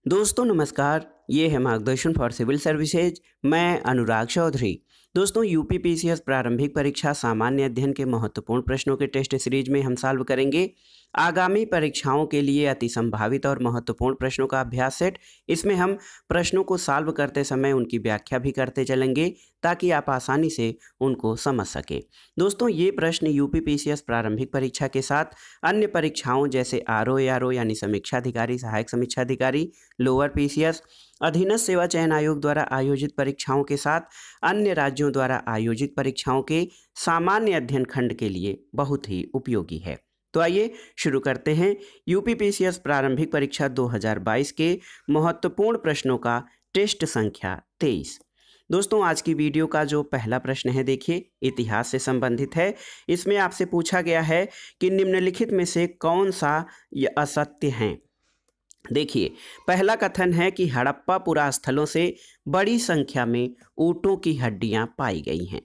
दोस्तों नमस्कार, ये है मार्गदर्शन फॉर सिविल सर्विसेज। मैं अनुराग चौधरी। दोस्तों यूपीपीसीएस प्रारंभिक परीक्षा सामान्य अध्ययन के महत्वपूर्ण प्रश्नों के टेस्ट सीरीज में हम सॉल्व करेंगे आगामी परीक्षाओं के लिए अति संभावित और महत्वपूर्ण प्रश्नों का अभ्यास सेट। इसमें हम प्रश्नों को सॉल्व करते समय उनकी व्याख्या भी करते चलेंगे ताकि आप आसानी से उनको समझ सकें। दोस्तों ये प्रश्न यूपीपीसीएस प्रारंभिक परीक्षा के साथ अन्य परीक्षाओं जैसे आरओ यानी समीक्षा अधिकारी, सहायक समीक्षा अधिकारी, लोअर पीसीएस, अधीनस्थ सेवा चयन आयोग द्वारा आयोजित परीक्षाओं के साथ अन्य राज्यों द्वारा आयोजित परीक्षाओं के सामान्य अध्ययन खंड के लिए बहुत ही उपयोगी है। तो आइए शुरू करते हैं यूपीपीसीएस प्रारंभिक परीक्षा 2022 के महत्वपूर्ण प्रश्नों का टेस्ट संख्या 23। दोस्तों आज की वीडियो का जो पहला प्रश्न है देखिए इतिहास से संबंधित है। इसमें आपसे पूछा गया है कि निम्नलिखित में से कौन सा असत्य है। देखिए पहला कथन है कि हड़प्पा पुरास्थलों से बड़ी संख्या में ऊँटों की हड्डियां पाई गई हैं।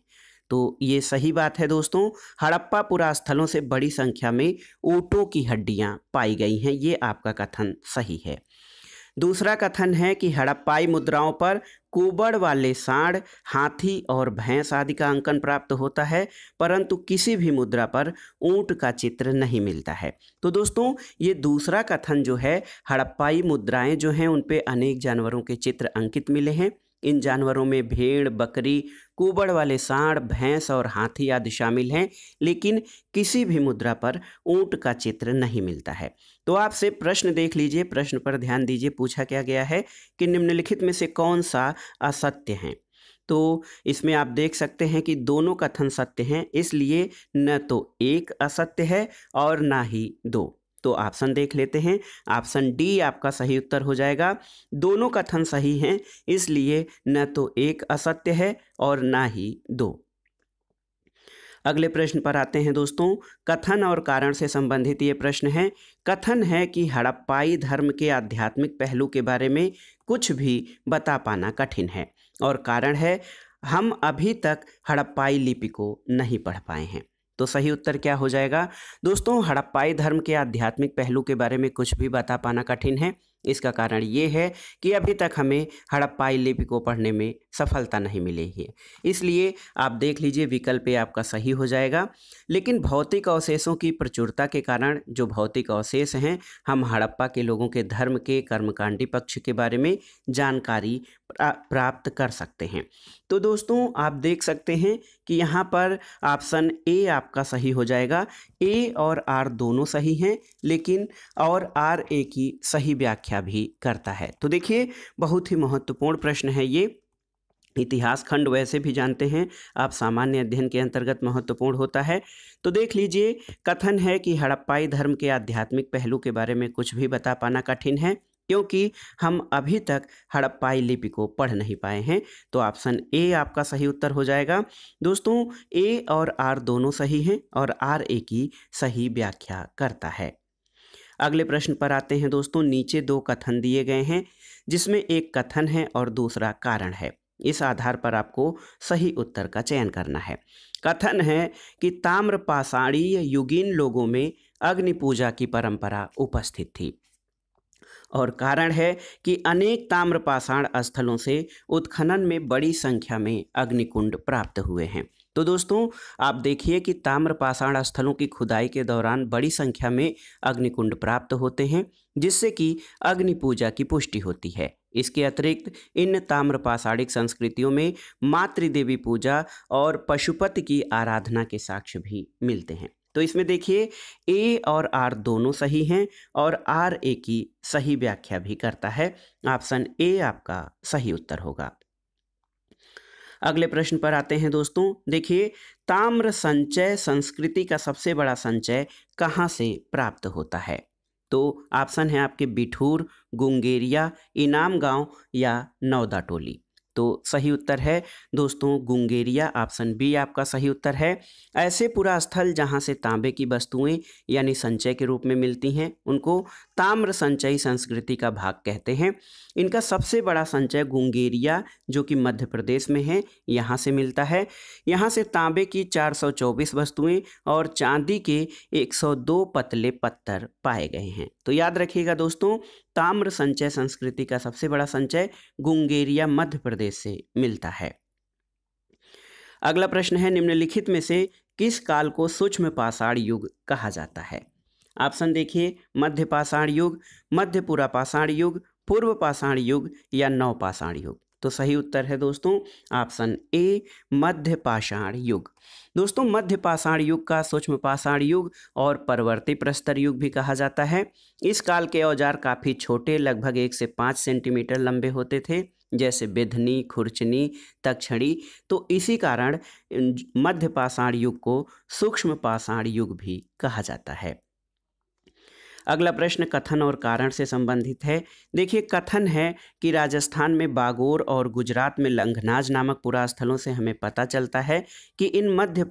तो ये सही बात है दोस्तों, हड़प्पा पुरास्थलों से बड़ी संख्या में ऊँटों की हड्डियां पाई गई हैं, ये आपका कथन सही है। दूसरा कथन है कि हड़प्पाई मुद्राओं पर कुबड़ वाले सांड, हाथी और भैंस आदि का अंकन प्राप्त होता है, परंतु किसी भी मुद्रा पर ऊंट का चित्र नहीं मिलता है। तो दोस्तों ये दूसरा कथन जो है, हड़प्पाई मुद्राएं जो हैं उन पे अनेक जानवरों के चित्र अंकित मिले हैं। इन जानवरों में भेड़, बकरी, कुबड़ वाले सांड, भैंस और हाथी आदि शामिल हैं, लेकिन किसी भी मुद्रा पर ऊंट का चित्र नहीं मिलता है। तो आपसे प्रश्न देख लीजिए, प्रश्न पर ध्यान दीजिए। पूछा क्या गया है कि निम्नलिखित में से कौन सा असत्य है। तो इसमें आप देख सकते हैं कि दोनों कथन सत्य हैं, इसलिए न तो एक असत्य है और ना ही दो। तो ऑप्शन देख लेते हैं। ऑप्शन डी आपका सही उत्तर हो जाएगा। दोनों कथन सही हैं, इसलिए न तो एक असत्य है और ना ही दो। अगले प्रश्न पर आते हैं दोस्तों। कथन और कारण से संबंधित ये प्रश्न है। कथन है कि हड़प्पाई धर्म के आध्यात्मिक पहलू के बारे में कुछ भी बता पाना कठिन है, और कारण है हम अभी तक हड़प्पाई लिपि को नहीं पढ़ पाए हैं। तो सही उत्तर क्या हो जाएगा दोस्तों? हड़प्पाई धर्म के आध्यात्मिक पहलू के बारे में कुछ भी बता पाना कठिन है। इसका कारण ये है कि अभी तक हमें हड़प्पाई लिपि को पढ़ने में सफलता नहीं मिली है, इसलिए आप देख लीजिए विकल्प ए आपका सही हो जाएगा। लेकिन भौतिक अवशेषों की प्रचुरता के कारण जो भौतिक अवशेष हैं, हम हड़प्पा के लोगों के धर्म के कर्मकांडी पक्ष के बारे में जानकारी प्राप्त कर सकते हैं। तो दोस्तों आप देख सकते हैं कि यहाँ पर ऑप्शन ए आपका सही हो जाएगा। ए और आर दोनों सही हैं, लेकिन और आर ए की सही व्याख्या भी करता है। तो देखिए बहुत ही महत्वपूर्ण प्रश्न है ये। इतिहास खंड वैसे भी जानते हैं आप सामान्य अध्ययन के अंतर्गत महत्वपूर्ण होता है। तो देख लीजिए कथन है कि हड़प्पाई धर्म के आध्यात्मिक पहलू के बारे में कुछ भी बता पाना कठिन है, क्योंकि हम अभी तक हड़प्पाई लिपि को पढ़ नहीं पाए हैं। तो ऑप्शन ए आपका सही उत्तर हो जाएगा। दोस्तों ए और आर दोनों सही हैं और आर ए की सही व्याख्या करता है। अगले प्रश्न पर आते हैं दोस्तों। नीचे दो कथन दिए गए हैं, जिसमें एक कथन है और दूसरा कारण है। इस आधार पर आपको सही उत्तर का चयन करना है। कथन है कि ताम्रपाषाणीय युगीन लोगों में अग्नि पूजा की परंपरा उपस्थित थी, और कारण है कि अनेक ताम्रपाषाण स्थलों से उत्खनन में बड़ी संख्या में अग्निकुंड प्राप्त हुए हैं। तो दोस्तों आप देखिए कि ताम्रपाषाण स्थलों की खुदाई के दौरान बड़ी संख्या में अग्निकुंड प्राप्त होते हैं, जिससे कि अग्नि पूजा की पुष्टि होती है। इसके अतिरिक्त इन ताम्रपाषाणिक संस्कृतियों में मातृदेवी पूजा और पशुपति की आराधना के साक्ष्य भी मिलते हैं। तो इसमें देखिए ए और आर दोनों सही हैं और आर ए की सही व्याख्या भी करता है। ऑप्शन ए आपका सही उत्तर होगा। अगले प्रश्न पर आते हैं दोस्तों। देखिए ताम्र संचय संस्कृति का सबसे बड़ा संचय कहाँ से प्राप्त होता है। तो ऑप्शन है आपके बिठूर, गुंगेरिया, इनाम गांव या नौदा टोली। तो सही उत्तर है दोस्तों गुंगेरिया। ऑप्शन बी आपका सही उत्तर है। ऐसे पुरा स्थल जहाँ से तांबे की वस्तुएं यानी संचय के रूप में मिलती हैं, उनको ताम्र संचयी संस्कृति का भाग कहते हैं। इनका सबसे बड़ा संचय गुंगेरिया जो कि मध्य प्रदेश में है, यहाँ से मिलता है। यहाँ से तांबे की 424 वस्तुएं और चांदी के 102 पतले पत्थर पाए गए हैं। तो याद रखिएगा दोस्तों, ताम्र संचय संस्कृति का सबसे बड़ा संचय गुंगेरिया मध्य प्रदेश से मिलता है। अगला प्रश्न है, निम्नलिखित में से किस काल को सूक्ष्म पाषाण युग कहा जाता है? ऑप्शन देखिए, मध्य पाषाण युग, मध्य पुरा पाषाण युग, पूर्व पाषाण युग या नव पाषाण युग। तो सही उत्तर है दोस्तों ऑप्शन ए, मध्य पाषाण युग। दोस्तों मध्य पाषाण युग का सूक्ष्म पाषाण युग और परवर्ती प्रस्तर युग भी कहा जाता है। इस काल के औजार काफ़ी छोटे, लगभग 1 से 5 सेंटीमीटर लंबे होते थे, जैसे बिधनी, खुरचनी, तक्षणी। तो इसी कारण मध्य पाषाण युग को सूक्ष्म पाषाण युग भी कहा जाता है। अगला प्रश्न कथन और कारण से संबंधित है। देखिए, कथन है कि राजस्थान में बागोर और गुजरात में लंघनाज नामक पुरास्थलों से हमें पता चलता है कि इन मध्य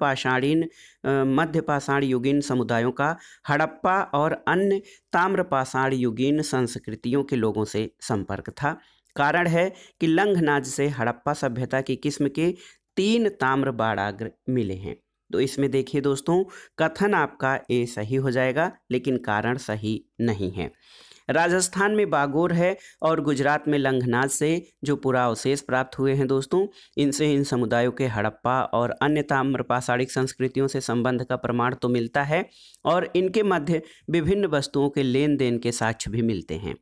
पाषाण युगीन समुदायों का हड़प्पा और अन्य ताम्र पाषाण युगीन संस्कृतियों के लोगों से संपर्क था। कारण है कि लंघनाज से हड़प्पा सभ्यता की किस्म के 3 ताम्र बाड़ाग्र मिले हैं। तो इसमें देखिए दोस्तों, कथन आपका ए सही हो जाएगा, लेकिन कारण सही नहीं है। राजस्थान में बागोर है और गुजरात में लंघनाज से जो पुरावशेष प्राप्त हुए हैं दोस्तों, इनसे इन समुदायों के हड़प्पा और अन्य ताम्र पाषाणिक संस्कृतियों से संबंध का प्रमाण तो मिलता है और इनके मध्य विभिन्न वस्तुओं के लेन देन के साक्ष्य भी मिलते हैं।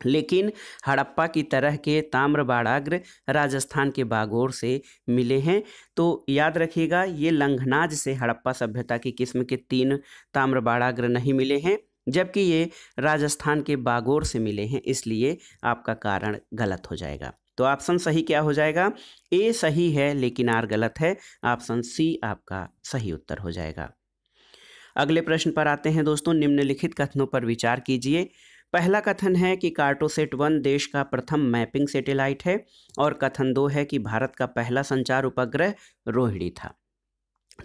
लेकिन हड़प्पा की तरह के ताम्र बाड़ाग्र राजस्थान के बागोर से मिले हैं। तो याद रखिएगा, ये लंघनाज से हड़प्पा सभ्यता की किस्म के 3 ताम्र बाड़ाग्र नहीं मिले हैं, जबकि ये राजस्थान के बागोर से मिले हैं, इसलिए आपका कारण गलत हो जाएगा। तो ऑप्शन सही क्या हो जाएगा? ए सही है लेकिन आर गलत है। ऑप्शन सी आपका सही उत्तर हो जाएगा। अगले प्रश्न पर आते हैं दोस्तों, निम्नलिखित कथनों पर विचार कीजिए। पहला कथन है कि कार्टोसेट 1 देश का प्रथम मैपिंग सैटेलाइट है और कथन 2 है कि भारत का पहला संचार उपग्रह रोहिणी था।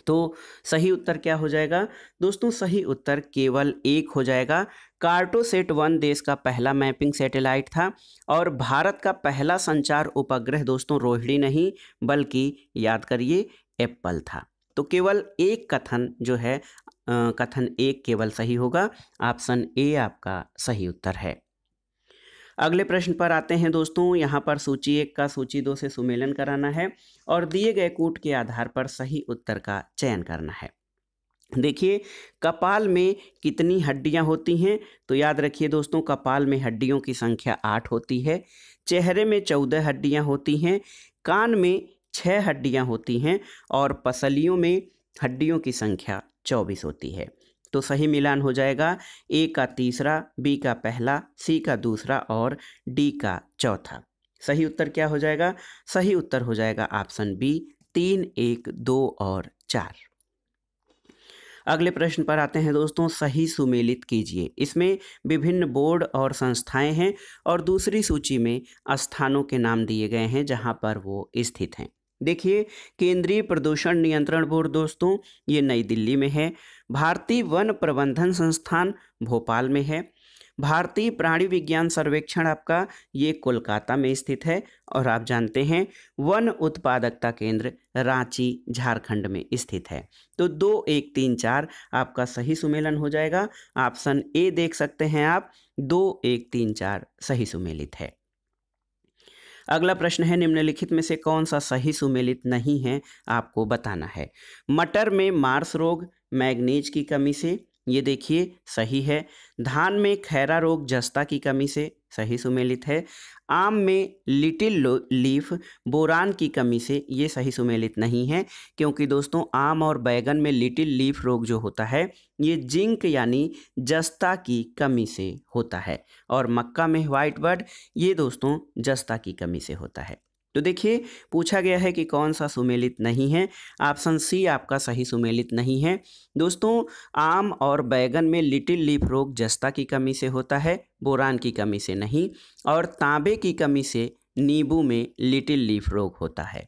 तो सही उत्तर क्या हो जाएगा? दोस्तों सही उत्तर केवल एक हो जाएगा। कार्टोसेट 1 देश का पहला मैपिंग सैटेलाइट था और भारत का पहला संचार उपग्रह दोस्तों रोहिणी नहीं बल्कि याद करिए एप्पल था। तो केवल एक कथन जो है कथन एक केवल सही होगा। ऑप्शन ए आपका सही उत्तर है। अगले प्रश्न पर आते हैं दोस्तों, यहाँ पर सूची 1 का सूची 2 से सुमेलन कराना है और दिए गए कूट के आधार पर सही उत्तर का चयन करना है। देखिए, कपाल में कितनी हड्डियां होती हैं? तो याद रखिए दोस्तों, कपाल में हड्डियों की संख्या 8 होती है। चेहरे में 14 हड्डियां होती हैं। कान में 6 हड्डियां होती हैं और पसलियों में हड्डियों की संख्या 24 होती है। तो सही मिलान हो जाएगा ए का तीसरा, बी का पहला, सी का दूसरा और डी का चौथा। सही उत्तर क्या हो जाएगा? सही उत्तर हो जाएगा ऑप्शन बी, 3, 1, 2 और 4। अगले प्रश्न पर आते हैं दोस्तों, सही सुमेलित कीजिए। इसमें विभिन्न बोर्ड और संस्थाएं हैं और दूसरी सूची में स्थानों के नाम दिए गए हैं जहां पर वो स्थित हैं। देखिए, केंद्रीय प्रदूषण नियंत्रण बोर्ड दोस्तों ये नई दिल्ली में है। भारतीय वन प्रबंधन संस्थान भोपाल में है। भारतीय प्राणी विज्ञान सर्वेक्षण आपका ये कोलकाता में स्थित है और आप जानते हैं वन उत्पादकता केंद्र रांची झारखंड में स्थित है। तो 2, 1, 3, 4 आपका सही सुमेलन हो जाएगा। ऑप्शन ए देख सकते हैं आप, 2, 1, 3, 4 सही सुमेलित है। अगला प्रश्न है, निम्नलिखित में से कौन सा सही सुमेलित नहीं है आपको बताना है। मटर में मार्स रोग मैग्नीज की कमी से, ये देखिए सही है। धान में खैरा रोग जस्ता की कमी से, सही सुमेलित है। आम में लिटिल लीफ बोरान की कमी से, ये सही सुमेलित नहीं है, क्योंकि दोस्तों आम और बैगन में लिटिल लीफ रोग जो होता है ये जिंक यानी जस्ता की कमी से होता है और मक्का में व्हाइट बर्ड ये दोस्तों जस्ता की कमी से होता है। तो देखिए, पूछा गया है कि कौन सा सुमेलित नहीं है। ऑप्शन सी आपका सही सुमेलित नहीं है। दोस्तों आम और बैगन में लिटिल लीफ रोग जस्ता की कमी से होता है, बोरान की कमी से नहीं, और तांबे की कमी से नींबू में लिटिल लीफ रोग होता है।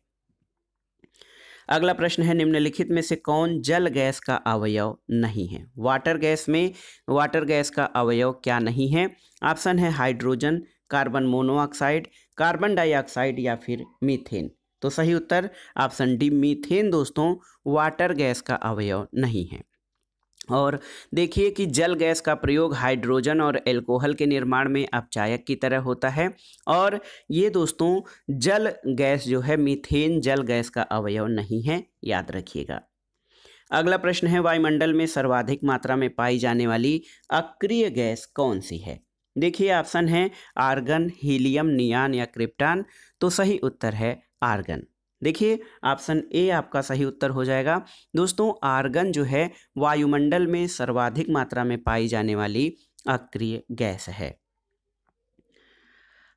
अगला प्रश्न है, निम्नलिखित में से कौन जल गैस का अवयव नहीं है? वाटर गैस में वाटर गैस का अवयव क्या नहीं है? ऑप्शन है hydrogen, carbon monoxide, carbon dioxide या फिर मीथेन। तो सही उत्तर ऑप्शन डी मीथेन दोस्तों वाटर गैस का अवयव नहीं है। और देखिए कि जल गैस का प्रयोग हाइड्रोजन और एल्कोहल के निर्माण में अपचायक की तरह होता है। और ये दोस्तों जल गैस जो है मीथेन जल गैस का अवयव नहीं है, याद रखिएगा। अगला प्रश्न है, वायुमंडल में सर्वाधिक मात्रा में पाई जाने वाली अक्रिय गैस कौन सी है? देखिए ऑप्शन है आर्गन, हीलियम, नियान या क्रिप्टॉन। तो सही उत्तर है आर्गन। देखिए ऑप्शन ए आपका सही उत्तर हो जाएगा। दोस्तों आर्गन जो है वायुमंडल में सर्वाधिक मात्रा में पाई जाने वाली अक्रिय गैस है।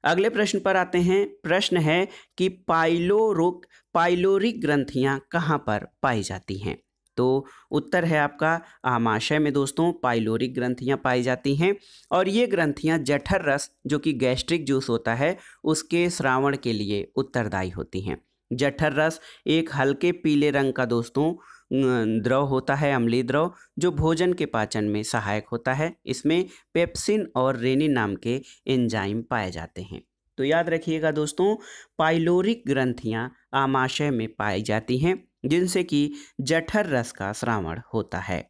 अगले प्रश्न पर आते हैं। प्रश्न है कि पाइलोरिक ग्रंथियां कहाँ पर पाई जाती हैं? तो उत्तर है आपका आमाशय में दोस्तों पाइलोरिक ग्रंथियां पाई जाती हैं। और ये ग्रंथियां जठर रस जो कि गैस्ट्रिक जूस होता है उसके स्रावण के लिए उत्तरदायी होती हैं। जठर रस एक हल्के पीले रंग का दोस्तों द्रव होता है, अम्लीय द्रव, जो भोजन के पाचन में सहायक होता है। इसमें पेप्सिन और रेनिन नाम के एंजाइम पाए जाते हैं। तो याद रखिएगा दोस्तों पाइलोरिक ग्रंथियां आमाशय में पाई जाती हैं जिनसे कि जठर रस का स्रावण होता है।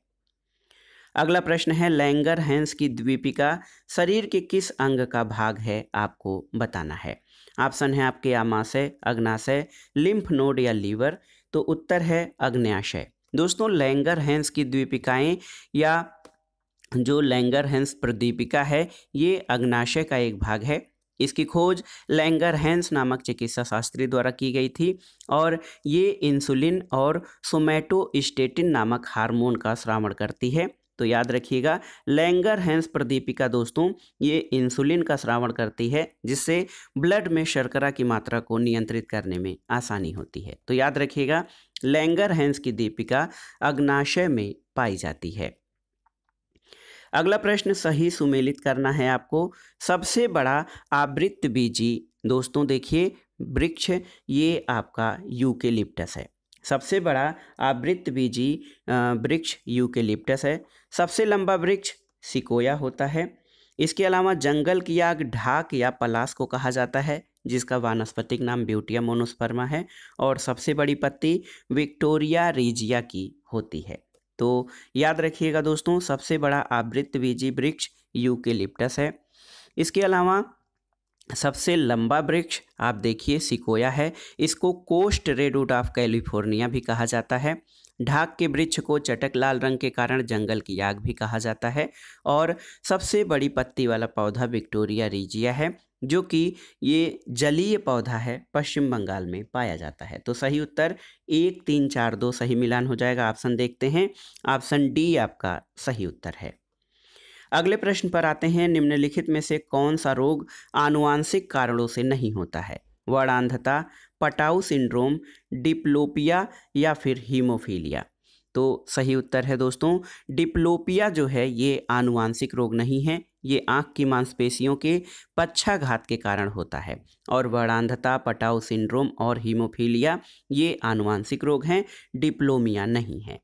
अगला प्रश्न है, लैंगरहैंस की द्वीपिका शरीर के किस अंग का भाग है? आपको बताना है। ऑप्शन है आपके आमाशय, अग्नाशय, लिम्फ नोड या लीवर। तो उत्तर है अग्न्याशय। दोस्तों लैंगरहैंस की द्वीपिकाएं या जो लैंगरहैंस प्रदीपिका है ये अग्नाशय का एक भाग है। इसकी खोज लैंगरहैंस नामक चिकित्सा शास्त्री द्वारा की गई थी और ये इंसुलिन और सोमैटोस्टेटिन नामक हार्मोन का स्रावण करती है। तो याद रखिएगा लैंगरहैंस प्रदीपिका दोस्तों ये इंसुलिन का स्रावण करती है जिससे ब्लड में शर्करा की मात्रा को नियंत्रित करने में आसानी होती है। तो याद रखिएगा लैंगरहैंस की दीपिका अग्नाशय में पाई जाती है। अगला प्रश्न सही सुमेलित करना है आपको। सबसे बड़ा आवृतबीजी दोस्तों देखिए वृक्ष ये आपका यूकेलिप्टस है। सबसे बड़ा आवृतबीजी वृक्ष यूकेलिप्टस है। सबसे लंबा वृक्ष सिकोया होता है। इसके अलावा जंगल की आग ढाक या पलास को कहा जाता है जिसका वानस्पतिक नाम ब्यूटिया मोनोस्पर्मा है। और सबसे बड़ी पत्ती विक्टोरिया रीजिया की होती है। तो याद रखिएगा दोस्तों सबसे बड़ा आवृतबीजी वृक्ष यूकेलिप्टस है। इसके अलावा सबसे लंबा वृक्ष आप देखिए सिकोया है। इसको कोस्ट रेडवुड ऑफ कैलिफोर्निया भी कहा जाता है। ढाक के वृक्ष को चटक लाल रंग के कारण जंगल की आग भी कहा जाता है। और सबसे बड़ी पत्ती वाला पौधा विक्टोरिया रीजिया है जो कि ये जलीय पौधा है, पश्चिम बंगाल में पाया जाता है। तो सही उत्तर 1 3 4 2 सही मिलान हो जाएगा। ऑप्शन देखते हैं, ऑप्शन डी आपका सही उत्तर है। अगले प्रश्न पर आते हैं। निम्नलिखित में से कौन सा रोग आनुवांशिक कारणों से नहीं होता है? वर्णांधता, पटाऊ सिंड्रोम, डिप्लोपिया या फिर हीमोफीलिया। तो सही उत्तर है दोस्तों डिप्लोपिया जो है ये आनुवांशिक रोग नहीं है, ये आँख की मांसपेशियों के पक्षाघात के कारण होता है। और वर्णांधता, पटाऊ सिंड्रोम और हीमोफीलिया ये आनुवांशिक रोग हैं, डिप्लोमिया नहीं है।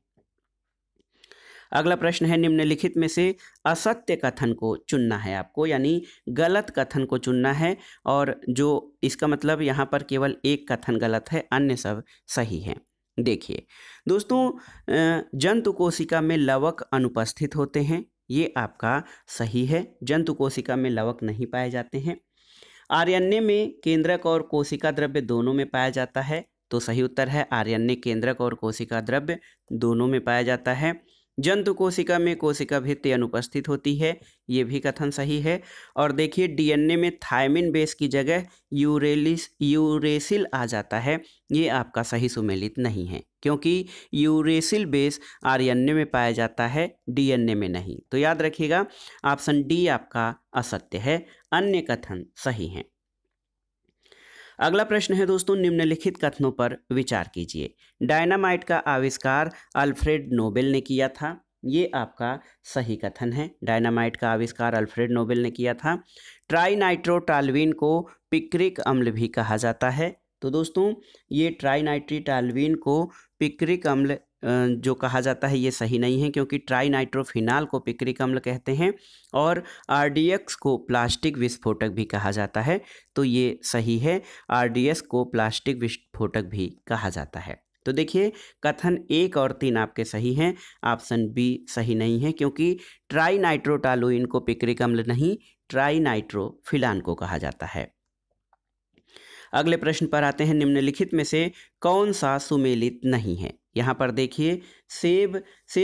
अगला प्रश्न है, निम्नलिखित में से असत्य कथन को चुनना है आपको, यानी गलत कथन को चुनना है। और जो इसका मतलब यहाँ पर केवल एक कथन गलत है, अन्य सब सही हैं। देखिए दोस्तों जंतु कोशिका में लवक अनुपस्थित होते हैं, ये आपका सही है। जंतु कोशिका में लवक नहीं पाए जाते हैं। आर्यन्य में केंद्रक और कोशिका द्रव्य दोनों में पाया जाता है। तो सही उत्तर है आर्यन्य केंद्रक और कोशिका द्रव्य दोनों में पाया जाता है। जंतु कोशिका में कोशिका भित्ति अनुपस्थित होती है, ये भी कथन सही है। और देखिए डीएनए में थायमिन बेस की जगह यूरेसिल आ जाता है, ये आपका सही सुमेलित नहीं है क्योंकि यूरेसिल बेस आरएनए में पाया जाता है, डीएनए में नहीं। तो याद रखिएगा ऑप्शन डी आपका असत्य है, अन्य कथन सही हैं। अगला प्रश्न है दोस्तों, निम्नलिखित कथनों पर विचार कीजिए। डायनामाइट का आविष्कार अल्फ्रेड नोबेल ने किया था, ये आपका सही कथन है। डायनामाइट का आविष्कार अल्फ्रेड नोबेल ने किया था। ट्राइनाइट्रोटॉल्यूइन को पिक्रिक अम्ल भी कहा जाता है। तो दोस्तों ये ट्राइनाइट्रोटॉल्यूइन को पिक्रिक अम्ल जो कहा जाता है ये सही नहीं है क्योंकि ट्राइनाइट्रोफिनाल को पिक्रिक अम्ल कहते हैं और आरडीएक्स को प्लास्टिक विस्फोटक भी कहा जाता है। तो ये सही है, आरडीएक्स को प्लास्टिक विस्फोटक भी कहा जाता है। तो देखिए कथन 1 और 3 आपके सही हैं, ऑप्शन बी सही नहीं है क्योंकि ट्राई नाइट्रोटॉलुइन को पिक्रिक अम्ल नहीं ट्राई नाइट्रोफिलान को कहा जाता है। अगले प्रश्न पर आते हैं, निम्नलिखित में से कौन सा सुमेलित नहीं है। यहाँ पर देखिए सेब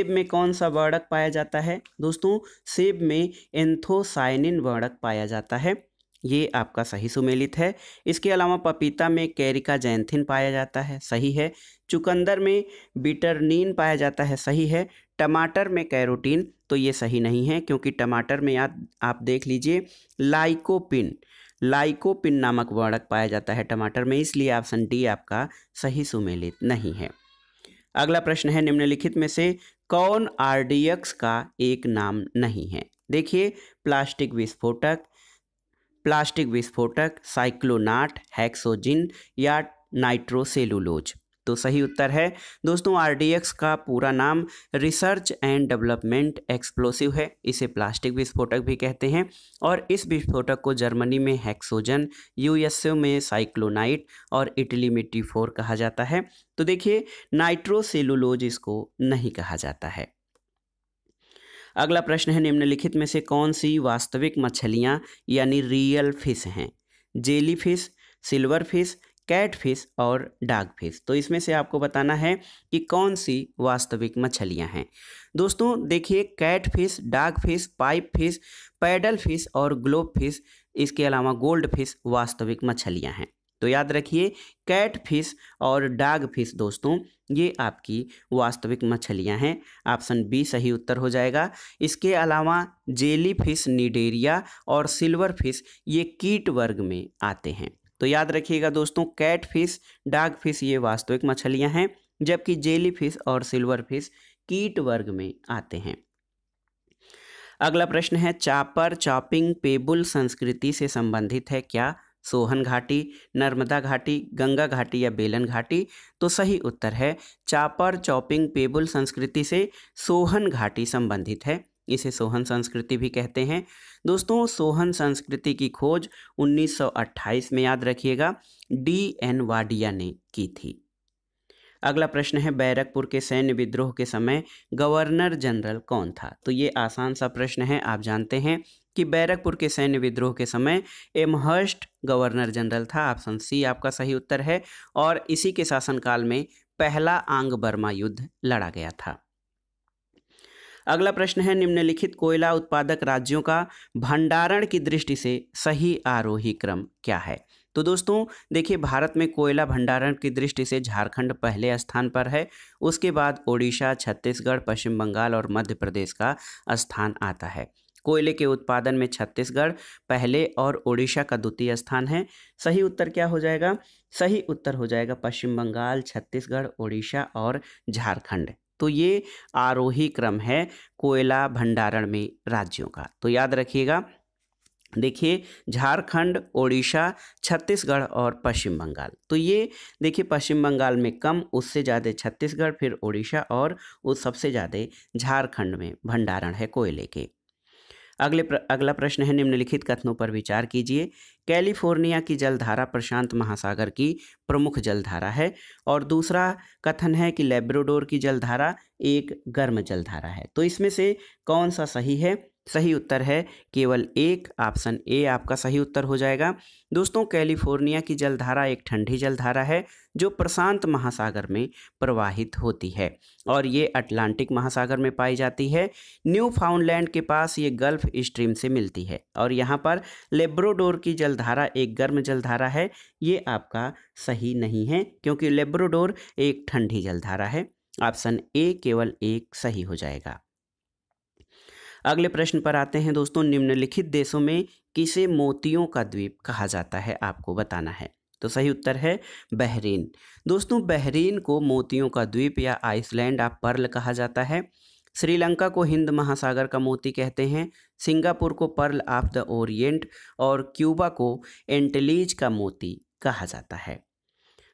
में कौन सा वर्णक पाया जाता है दोस्तों, सेब में एंथोसायनिन वर्णक पाया जाता है, ये आपका सही सुमेलित है। इसके अलावा पपीता में कैरिका जैंथिन पाया जाता है, सही है। चुकंदर में बिटरनीन पाया जाता है, सही है। टमाटर में कैरोटीन, तो ये सही नहीं है क्योंकि टमाटर में आप देख लीजिए लाइकोपिन नामक वर्णक पाया जाता है टमाटर में, इसलिए ऑप्शन डी आपका सही सुमेलित नहीं है। अगला प्रश्न है, निम्नलिखित में से कौन आरडीएक्स का एक नाम नहीं है। देखिए प्लास्टिक विस्फोटक, साइक्लोनाट, हेक्सोजिन या नाइट्रोसेलुलोज। तो सही उत्तर है दोस्तों आरडीएक्स का पूरा नाम रिसर्च एंड डेवलपमेंट एक्सप्लोसिव है, इसे प्लास्टिक विस्फोटक भी कहते हैं। और इस विस्फोटक को जर्मनी में हेक्सोजन, यूएसए में साइक्लोनाइट और इटली में T4 कहा जाता है। तो देखिए नाइट्रोसेलुलोज इसको नहीं कहा जाता है। अगला प्रश्न है, निम्नलिखित में से कौन सी वास्तविक मछलियाँ यानी रियल फिश हैं। Jelly fish, silver fish, cat fish और डॉग फिश। तो इसमें से आपको बताना है कि कौन सी वास्तविक मछलियां हैं। दोस्तों देखिए cat fish, dog fish, pipe fish, paddle fish और ग्लोब फिश, इसके अलावा गोल्ड फिश वास्तविक मछलियां हैं। तो याद रखिए कैट फिश और डॉग फिश दोस्तों ये आपकी वास्तविक मछलियां हैं, ऑप्शन बी सही उत्तर हो जाएगा। इसके अलावा जेली फिश, निडेरिया और सिल्वर फिश ये कीट वर्ग में आते हैं। तो याद रखिएगा दोस्तों कैट फिश, डॉग फिश ये वास्तविक मछलियां हैं, जबकि जेली फिश और सिल्वर फिश कीट वर्ग में आते हैं। अगला प्रश्न है, चापर चॉपिंग पेबुल संस्कृति से संबंधित है क्या। सोहन घाटी, नर्मदा घाटी, गंगा घाटी या बेलन घाटी। तो सही उत्तर है चापर चॉपिंग पेबुल संस्कृति से सोहन घाटी संबंधित है, इसे सोहन संस्कृति भी कहते हैं। दोस्तों सोहन संस्कृति की खोज 1928 में याद रखिएगा D.N. वाडिया ने की थी। अगला प्रश्न है, बैरकपुर के सैन्य विद्रोह के समय गवर्नर जनरल कौन था। तो ये आसान सा प्रश्न है, आप जानते हैं कि बैरकपुर के सैन्य विद्रोह के समय एमहर्स्ट गवर्नर जनरल था, ऑप्शन सी आपका सही उत्तर है। और इसी के शासनकाल में पहला आंग बर्मा युद्ध लड़ा गया था। अगला प्रश्न है, निम्नलिखित कोयला उत्पादक राज्यों का भंडारण की दृष्टि से सही आरोही क्रम क्या है। तो दोस्तों देखिए भारत में कोयला भंडारण की दृष्टि से झारखंड पहले स्थान पर है, उसके बाद ओडिशा, छत्तीसगढ़, पश्चिम बंगाल और मध्य प्रदेश का स्थान आता है। कोयले के उत्पादन में छत्तीसगढ़ पहले और ओडिशा का द्वितीय स्थान है। सही उत्तर क्या हो जाएगा, सही उत्तर हो जाएगा पश्चिम बंगाल, छत्तीसगढ़, ओडिशा और झारखंड। तो ये आरोही क्रम है कोयला भंडारण में राज्यों का। तो याद रखिएगा देखिए झारखंड, ओडिशा, छत्तीसगढ़ और पश्चिम बंगाल। तो ये देखिए पश्चिम बंगाल में कम, उससे ज़्यादा छत्तीसगढ़, फिर ओडिशा और उस सबसे ज़्यादा झारखंड में भंडारण है कोयले के। अगला प्रश्न है, निम्नलिखित कथनों पर विचार कीजिए। कैलिफोर्निया की जलधारा प्रशांत महासागर की प्रमुख जलधारा है, और दूसरा कथन है कि लेब्राडोर की जलधारा एक गर्म जलधारा है। तो इसमें से कौन सा सही है। सही उत्तर है केवल एक, ऑप्शन ए आपका सही उत्तर हो जाएगा। दोस्तों कैलिफोर्निया की जलधारा एक ठंडी जलधारा है जो प्रशांत महासागर में प्रवाहित होती है और ये अटलांटिक महासागर में पाई जाती है। न्यू फाउंडलैंड के पास ये गल्फ स्ट्रीम से मिलती है। और यहाँ पर लेब्राडोर की जलधारा एक गर्म जलधारा है, ये आपका सही नहीं है क्योंकि लेब्राडोर एक ठंडी जलधारा है। ऑप्शन ए केवल एक सही हो जाएगा। अगले प्रश्न पर आते हैं दोस्तों, निम्नलिखित देशों में किसे मोतियों का द्वीप कहा जाता है, आपको बताना है। तो सही उत्तर है बहरीन। दोस्तों बहरीन को मोतियों का द्वीप या आइसलैंड ऑफ पर्ल कहा जाता है। श्रीलंका को हिंद महासागर का मोती कहते हैं। सिंगापुर को पर्ल ऑफ द ओरिएंट और क्यूबा को एंटिलीज का मोती कहा जाता है।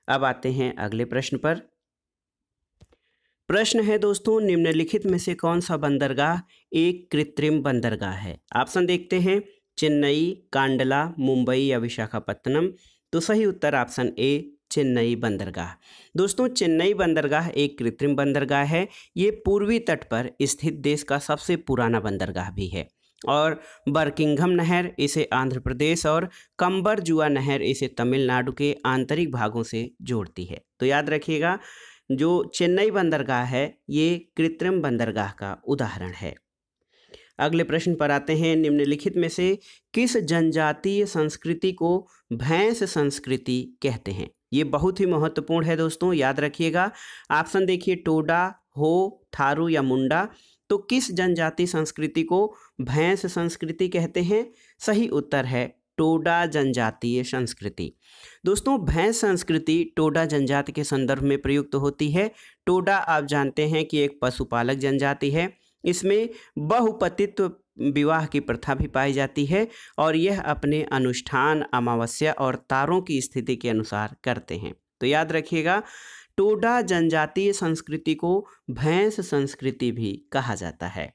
अब आते हैं अगले प्रश्न पर। प्रश्न है दोस्तों, निम्नलिखित में से कौन सा बंदरगाह एक कृत्रिम बंदरगाह है। ऑप्शन देखते हैं, चेन्नई, कांडला, मुंबई या विशाखापत्तनम। तो सही उत्तर ऑप्शन ए चेन्नई बंदरगाह। दोस्तों चेन्नई बंदरगाह एक कृत्रिम बंदरगाह है। ये पूर्वी तट पर स्थित देश का सबसे पुराना बंदरगाह भी है और बर्किंघम नहर इसे आंध्र प्रदेश और कंबरजुआ नहर इसे तमिलनाडु के आंतरिक भागों से जोड़ती है। तो याद रखिएगा जो चेन्नई बंदरगाह है ये कृत्रिम बंदरगाह का उदाहरण है। अगले प्रश्न पर आते हैं। निम्नलिखित में से किस जनजातीय संस्कृति को भैंस संस्कृति कहते हैं? ये बहुत ही महत्वपूर्ण है दोस्तों, याद रखिएगा। ऑप्शन देखिए, टोडा, हो, थारू या मुंडा। तो किस जनजाति संस्कृति को भैंस संस्कृति कहते हैं? सही उत्तर है टोडा जनजातीय संस्कृति। दोस्तों भैंस संस्कृति टोडा जनजाति के संदर्भ में प्रयुक्त होती है। टोडा आप जानते हैं कि एक पशुपालक जनजाति है। इसमें बहुपतित्व विवाह की प्रथा भी पाई जाती है और यह अपने अनुष्ठान अमावस्या और तारों की स्थिति के अनुसार करते हैं। तो याद रखिएगा टोडा जनजातीय संस्कृति को भैंस संस्कृति भी कहा जाता है।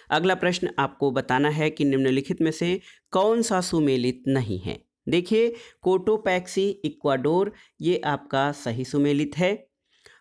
अगला प्रश्न आपको बताना है कि निम्नलिखित में से कौन सा सुमेलित नहीं है? देखिए कोटोपैक्सी इक्वाडोर ये आपका सही सुमेलित है।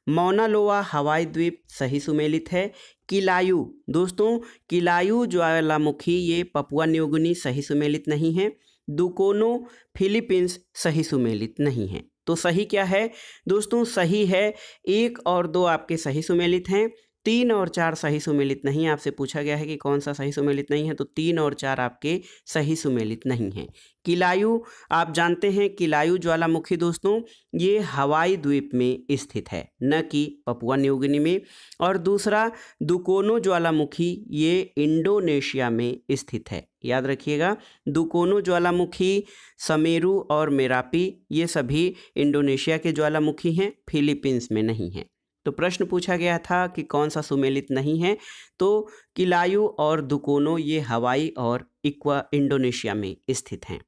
मौना लोआ हवाई द्वीप सही सुमेलित है। किलायू दोस्तों किलायू ज्वालामुखी ये पपुआ न्यूगिनी सही सुमेलित नहीं है। दुकोनो फिलीपींस सही सुमेलित नहीं है। तो सही क्या है दोस्तों? सही है 1 और 2 आपके सही सुमेलित हैं, 3 और 4 सही सुमेलित नहीं। आपसे पूछा गया है कि कौन सा सही सुमेलित नहीं है, तो 3 और 4 आपके सही सुमेलित नहीं हैं। किलायू आप जानते हैं किलायू ज्वालामुखी दोस्तों ये हवाई द्वीप में स्थित है, न कि पपुआ न्यूगिनी में। और दूसरा दुकोनो ज्वालामुखी ये इंडोनेशिया में स्थित है। याद रखिएगा दुकोनो ज्वालामुखी, समेरू और मेरापी ये सभी इंडोनेशिया के ज्वालामुखी हैं, फिलीपींस में नहीं हैं। तो प्रश्न पूछा गया था कि कौन सा सुमेलित नहीं है, तो किलायू और दुकोनो ये हवाई और इंडोनेशिया में स्थित हैं।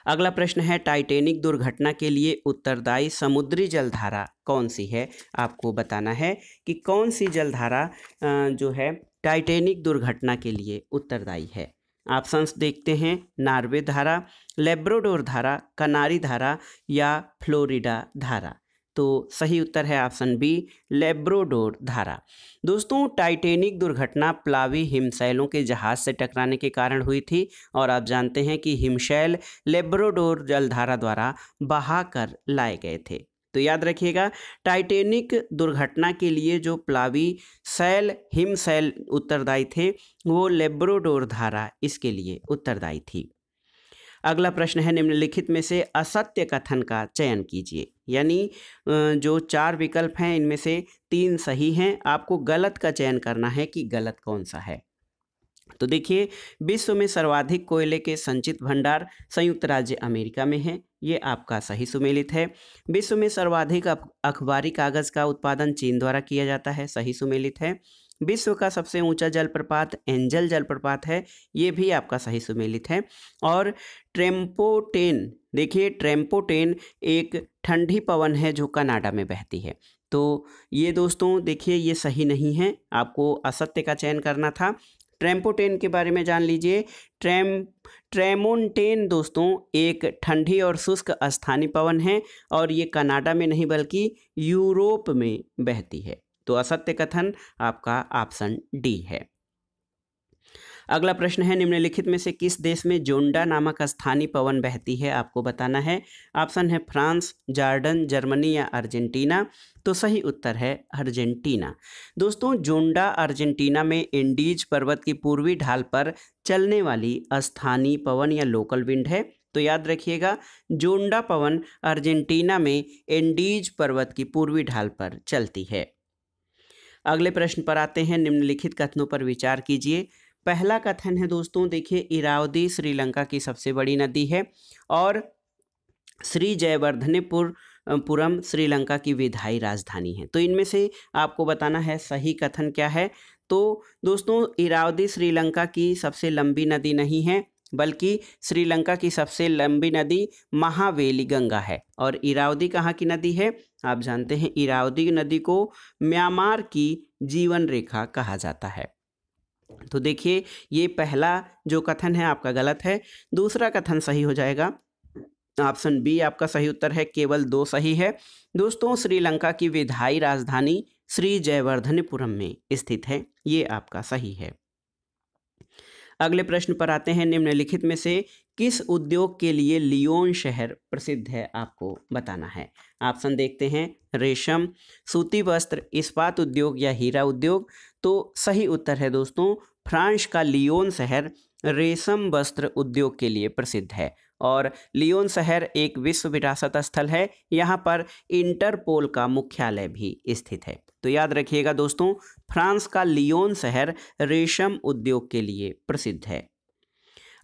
अगला प्रश्न है टाइटैनिक दुर्घटना के लिए उत्तरदायी समुद्री जलधारा कौन सी है? आपको बताना है कि कौन सी जलधारा जो है टाइटैनिक दुर्घटना के लिए उत्तरदायी है। ऑप्शंस देखते हैं, नॉर्वे धारा, लेब्राडोर धारा, कनारी धारा या फ्लोरिडा धारा। तो सही उत्तर है ऑप्शन बी लेब्राडोर धारा। दोस्तों टाइटैनिक दुर्घटना प्लावी हिमशैलों के जहाज से टकराने के कारण हुई थी और आप जानते हैं कि हिमशैल लेब्राडोर जलधारा द्वारा बहा कर लाए गए थे। तो याद रखिएगा टाइटैनिक दुर्घटना के लिए जो प्लावी शैल हिमशैल उत्तरदायी थे वो लेब्राडोर धारा इसके लिए उत्तरदायी थी। अगला प्रश्न है निम्नलिखित में से असत्य कथन का चयन कीजिए। यानी जो 4 विकल्प हैं इनमें से 3 सही हैं, आपको गलत का चयन करना है कि गलत कौन सा है। तो देखिए विश्व में सर्वाधिक कोयले के संचित भंडार संयुक्त राज्य अमेरिका में है, ये आपका सही सुमेलित है। विश्व में सर्वाधिक अखबारी कागज का उत्पादन चीन द्वारा किया जाता है, सही सुमेलित है। विश्व का सबसे ऊंचा जलप्रपात एंजल जलप्रपात है, ये भी आपका सही सुमेलित है। और ट्रेम्पोटेन देखिए ट्रेम्पोटेन एक ठंडी पवन है जो कनाडा में बहती है। तो ये दोस्तों देखिए ये सही नहीं है, आपको असत्य का चयन करना था। ट्रेम्पोटेन के बारे में जान लीजिए। ट्रेमोंटेन दोस्तों एक ठंडी और शुष्क स्थानीय पवन है और ये कनाडा में नहीं बल्कि यूरोप में बहती है। तो असत्य कथन आपका ऑप्शन डी है। अगला प्रश्न है निम्नलिखित में से किस देश में जोंडा नामक स्थानीय पवन बहती है? आपको बताना है। ऑप्शन है फ्रांस, जॉर्डन, जर्मनी या अर्जेंटीना। तो सही उत्तर है अर्जेंटीना। दोस्तों जोंडा अर्जेंटीना में एंडीज पर्वत की पूर्वी ढाल पर चलने वाली स्थानीय पवन या लोकल विंड है। तो याद रखिएगा जोंडा पवन अर्जेंटीना में एंडीज पर्वत की पूर्वी ढाल पर चलती है। अगले प्रश्न पर आते हैं, निम्नलिखित कथनों पर विचार कीजिए। पहला कथन है दोस्तों देखिए इरावदी श्रीलंका की सबसे बड़ी नदी है और श्री जयवर्धनेपुरम श्रीलंका की विधायी राजधानी है। तो इनमें से आपको बताना है सही कथन क्या है। तो दोस्तों इरावदी श्रीलंका की सबसे लंबी नदी नहीं है बल्कि श्रीलंका की सबसे लंबी नदी महावेली गंगा है। और इरावदी कहाँ की नदी है? आप जानते हैं इरावदी नदी को म्यांमार की जीवन रेखा कहा जाता है। तो देखिए ये पहला जो कथन है आपका गलत है, दूसरा कथन सही हो जाएगा। ऑप्शन बी आपका सही उत्तर है, केवल 2 सही है। दोस्तों श्रीलंका की विधायी राजधानी श्री जयवर्धनेपुरम में स्थित है, ये आपका सही है। अगले प्रश्न पर आते हैं। निम्नलिखित में से किस उद्योग के लिए लियोन शहर प्रसिद्ध है, आपको बताना है। ऑप्शन देखते हैं, रेशम, सूती वस्त्र, इस्पात उद्योग या हीरा उद्योग। तो सही उत्तर है दोस्तों, फ्रांस का लियोन शहर रेशम वस्त्र उद्योग के लिए प्रसिद्ध है और लियोन शहर एक विश्व विरासत स्थल है। यहाँ पर इंटरपोल का मुख्यालय भी स्थित है। तो याद रखिएगा दोस्तों, फ्रांस का लियोन शहर रेशम उद्योग के लिए प्रसिद्ध है।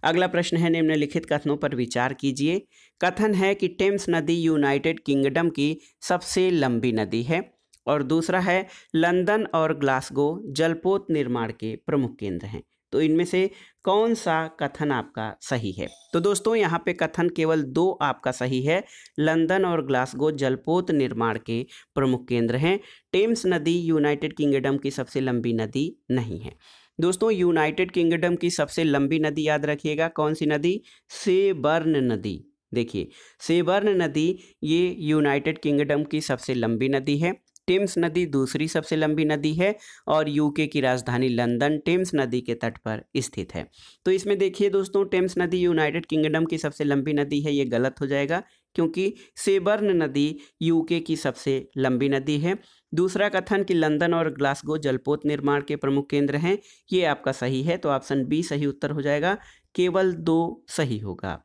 अगला प्रश्न है, निम्नलिखित कथनों पर विचार कीजिए। कथन है कि टेम्स नदी यूनाइटेड किंगडम की सबसे लंबी नदी है, और दूसरा है लंदन और ग्लासगो जलपोत निर्माण के प्रमुख केंद्र हैं। तो इनमें से कौन सा कथन आपका सही है? तो दोस्तों यहाँ पे कथन केवल 2 आपका सही है। लंदन और ग्लासगो जलपोत निर्माण के प्रमुख केंद्र हैं। टेम्स नदी यूनाइटेड किंगडम की सबसे लंबी नदी नहीं है। दोस्तों यूनाइटेड किंगडम की सबसे लंबी नदी याद रखिएगा, कौन सी नदी? सेबर्न नदी। देखिए सेबर्न नदी ये यूनाइटेड किंगडम की सबसे लंबी नदी है। टेम्स नदी दूसरी सबसे लंबी नदी है और यूके की राजधानी लंदन टेम्स नदी के तट पर स्थित है। तो इसमें देखिए दोस्तों, टेम्स नदी यूनाइटेड किंगडम की सबसे लंबी नदी है, ये गलत हो जाएगा क्योंकि सेबर्न नदी यूके की सबसे लंबी नदी है। दूसरा कथन कि लंदन और ग्लासगो जलपोत निर्माण के प्रमुख केंद्र हैं, ये आपका सही है। तो ऑप्शन बी सही उत्तर हो जाएगा, केवल 2 सही होगा।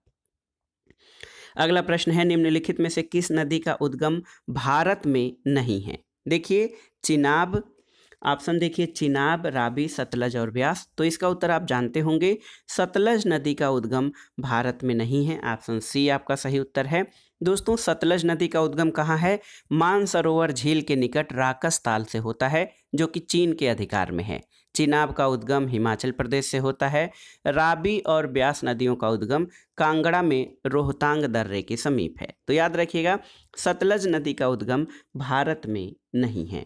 अगला प्रश्न है, निम्नलिखित में से किस नदी का उद्गम भारत में नहीं है? देखिए चिनाब, ऑप्शन देखिए चिनाब, रावी, सतलज और ब्यास। तो इसका उत्तर आप जानते होंगे, सतलज नदी का उद्गम भारत में नहीं है। ऑप्शन सी आपका सही उत्तर है। दोस्तों सतलज नदी का उद्गम कहाँ है? मानसरोवर झील के निकट राकस ताल से होता है, जो कि चीन के अधिकार में है। चिनाब का उद्गम हिमाचल प्रदेश से होता है। रावी और ब्यास नदियों का उद्गम कांगड़ा में रोहतांग दर्रे के समीप है। तो याद रखिएगा, सतलज नदी का उद्गम भारत में नहीं है।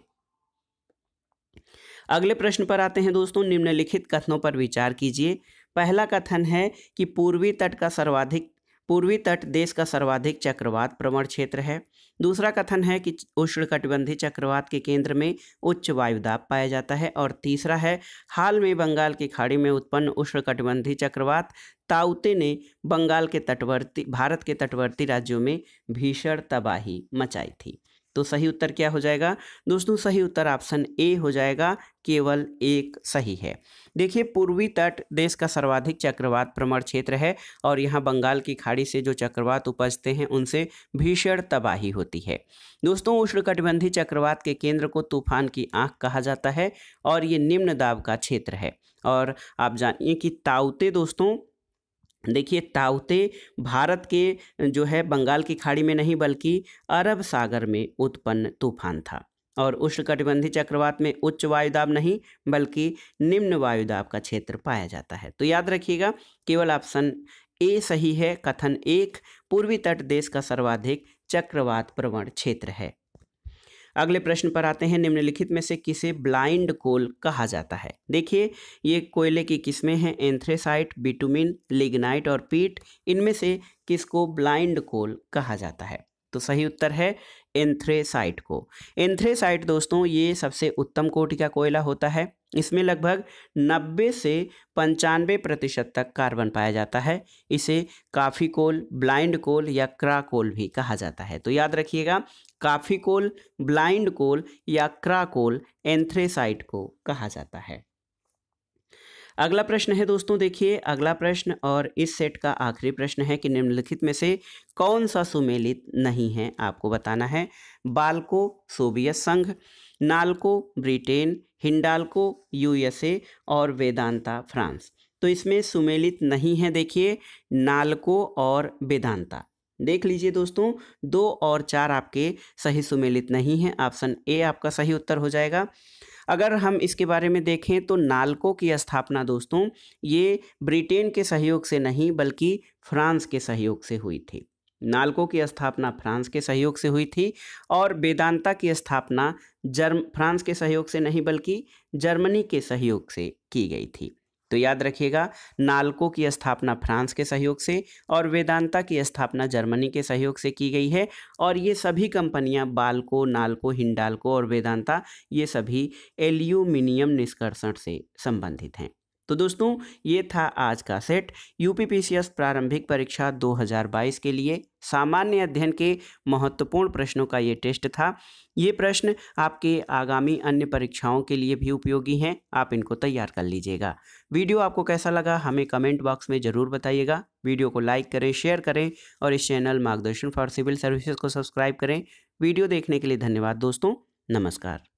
अगले प्रश्न पर आते हैं दोस्तों, निम्नलिखित कथनों पर विचार कीजिए। पहला कथन है कि पूर्वी तट देश का सर्वाधिक चक्रवात प्रवण क्षेत्र है। दूसरा कथन है कि उष्णकटिबंधीय चक्रवात के केंद्र में उच्च वायुदाब पाया जाता है। और तीसरा है, हाल में बंगाल की खाड़ी में उत्पन्न उष्णकटिबंधीय चक्रवात ताउते ने भारत के तटवर्ती राज्यों में भीषण तबाही मचाई थी। तो सही उत्तर क्या हो जाएगा? दोस्तों सही उत्तर ऑप्शन ए हो जाएगा, केवल 1 सही है। देखिए पूर्वी तट देश का सर्वाधिक चक्रवात प्रवण क्षेत्र है और यहाँ बंगाल की खाड़ी से जो चक्रवात उपजते हैं उनसे भीषण तबाही होती है। दोस्तों उष्णकटिबंधीय चक्रवात के केंद्र को तूफान की आंख कहा जाता है और ये निम्न दाब का क्षेत्र है। और आप जानिए कि ताउते, दोस्तों देखिए ताउते भारत के जो है बंगाल की खाड़ी में नहीं बल्कि अरब सागर में उत्पन्न तूफान था। और उष्णकटिबंधीय चक्रवात में उच्च वायुदाब नहीं बल्कि निम्न वायुदाब का क्षेत्र पाया जाता है। तो याद रखिएगा, केवल ऑप्शन ए सही है। कथन 1 पूर्वी तट देश का सर्वाधिक चक्रवात प्रवण क्षेत्र है। अगले प्रश्न पर आते हैं, निम्नलिखित में से किसे ब्लाइंड कोल कहा जाता है? देखिए ये कोयले की किस्में हैं, एंथ्रेसाइट, बिटुमिन, लिग्नाइट और पीट। इनमें से किसको ब्लाइंड कोल कहा जाता है? तो सही उत्तर है एंथ्रेसाइट को। एंथ्रेसाइट दोस्तों ये सबसे उत्तम कोटि का कोयला होता है। इसमें लगभग 90 से 95% तक कार्बन पाया जाता है। इसे काफ़ी कोल, ब्लाइंड कोल या क्रा कोल भी कहा जाता है। तो याद रखिएगा, काफ़ी कोल, ब्लाइंड कोल या क्रा कोल एंथ्रेसाइट को कहा जाता है। अगला प्रश्न है दोस्तों, देखिए अगला प्रश्न और इस सेट का आखिरी प्रश्न है कि निम्नलिखित में से कौन सा सुमेलित नहीं है, आपको बताना है। बाल्को सोवियत संघ, नाल्को ब्रिटेन, हिंडाल्को यूएसए और वेदांता फ्रांस। तो इसमें सुमेलित नहीं है, देखिए नाल्को और वेदांता। देख लीजिए दोस्तों, 2 और 4 आपके सही सुमेलित नहीं है। ऑप्शन ए आपका सही उत्तर हो जाएगा। अगर हम इसके बारे में देखें तो नाल्को की स्थापना दोस्तों ये ब्रिटेन के सहयोग से नहीं बल्कि फ्रांस के सहयोग से हुई थी। नाल्को की स्थापना फ्रांस के सहयोग से हुई थी और वेदांता की स्थापना फ्रांस के सहयोग से नहीं बल्कि जर्मनी के सहयोग से की गई थी। तो याद रखिएगा, नाल्को की स्थापना फ्रांस के सहयोग से और वेदांता की स्थापना जर्मनी के सहयोग से की गई है। और ये सभी कंपनियां बाल्को, नाल्को, हिंडाल्को और वेदांता ये सभी एल्यूमिनियम निष्कर्षण से संबंधित हैं। तो दोस्तों, ये था आज का सेट यूपीपीसीएस प्रारंभिक परीक्षा 2022 के लिए सामान्य अध्ययन के महत्वपूर्ण प्रश्नों का ये टेस्ट था। ये प्रश्न आपके आगामी अन्य परीक्षाओं के लिए भी उपयोगी हैं, आप इनको तैयार कर लीजिएगा। वीडियो आपको कैसा लगा हमें कमेंट बॉक्स में ज़रूर बताइएगा। वीडियो को लाइक करें, शेयर करें और इस चैनल मार्गदर्शन फॉर सिविल सर्विसेज को सब्सक्राइब करें। वीडियो देखने के लिए धन्यवाद दोस्तों, नमस्कार।